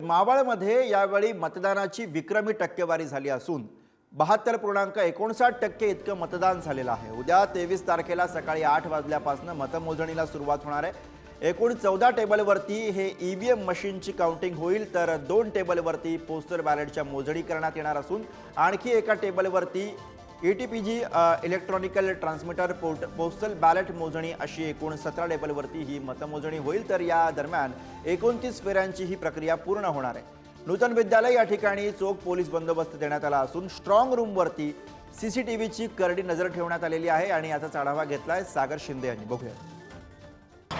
मावळमध्ये यावेळी मतदानाची विक्रमी टक्केवारी झाली असून 72.59% इतकं मतदान झालेलं आहे। उद्या 23 तारखेला सकाळी 8 वाजल्यापासून मतमोजणीला सुरुवात होणार आहे। एकूण 14 टेबलवरती हे ईव्हीएम मशीनची काउंटिंग होईल, तर 2 टेबलवरती पोस्टल बॅलेटच्या मोजणी करण्यात येणार असून आणखी एका टेबलवरती ETPG electronical transmitter postal ballot मोजणी अशी एकूण 17 टेबलवरती ही मतमोजणी होईल। तर या दरम्यान 29 फेऱ्यांची ही प्रक्रिया पूर्ण होणार आहे। नूतन विद्यालय या ठिकाणी चोख पोलीस बंदोबस्त देण्यात आला असून स्ट्रॉंग रूमवरती CCTVची करडी नजर ठेवण्यात आलेली आहे आणि याचा आढावा घेतलाय सागर शिंदे यांनी। बघूया।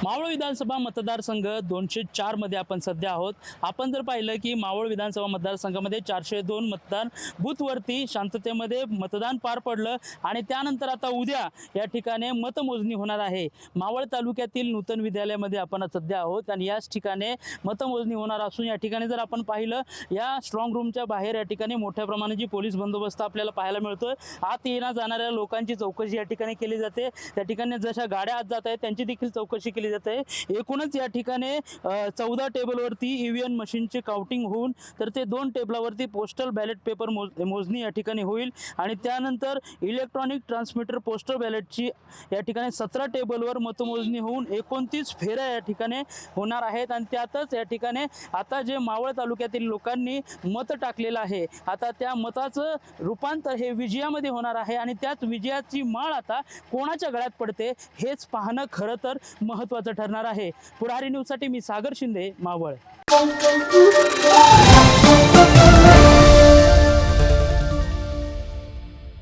मावळ विधानसभा मतदारसंघ 204 मध्ये आपण सध्या आहोत। आपण जर पाहिलं की मावळ विधानसभा मतदारसंघामध्ये 402 मतदान बूथवरती शांततेमध्ये मतदान पार पडलं आणि त्यानंतर आता उद्या या ठिकाणी मतमोजणी होणार आहे। मावळ तालुक्यातील नूतन विद्यालयामध्ये आपण सध्या आहोत आणि याच ठिकाणी मतमोजणी होणार असून या ठिकाणी जर आपण पाहिलं या स्ट्रॉंग रूमच्या बाहेर या ठिकाणी मोठ्या प्रमाणाची पोलीस बंदोबस्त आपल्याला पाहायला मिळतोय। आत येण्या जाणाऱ्या लोकांची चौकशी या ठिकाणी केली जाते। त्या ठिकाणी जशा गाड्या आत जात आहेत त्यांची देखील चौकशी केली जाते। एकूणच या ठिकाणी 14 टेबलवरती ईव्हीएम मशीनची काउंटिंग होऊन तर ते 2 टेबलावरती पोस्टल बॅलेट पेपर मोजणी या ठिकाणी होईल आणि त्यानंतर इलेक्ट्रॉनिक ट्रान्समिटर पोस्टल बॅलेटची या ठिकाणी 17 टेबलवर मतमोजणी होऊन 29 फेऱ्या या ठिकाणी होणार आहेत आणि त्यातच या ठिकाणी आता जे मावळ तालुक्यातील लोकांनी मत टाकलेलं आहे आता त्या मताचं रूपांतर हे विजयामध्ये होणार आहे आणि त्याच विजयाची माळ आता कोणाच्या गळ्यात पडते हेच पाहणं खरं तर महत्त्वाचं ठरणार आहे। पुढारी न्यूजसाठी मी सागर शिंदे, मावळ।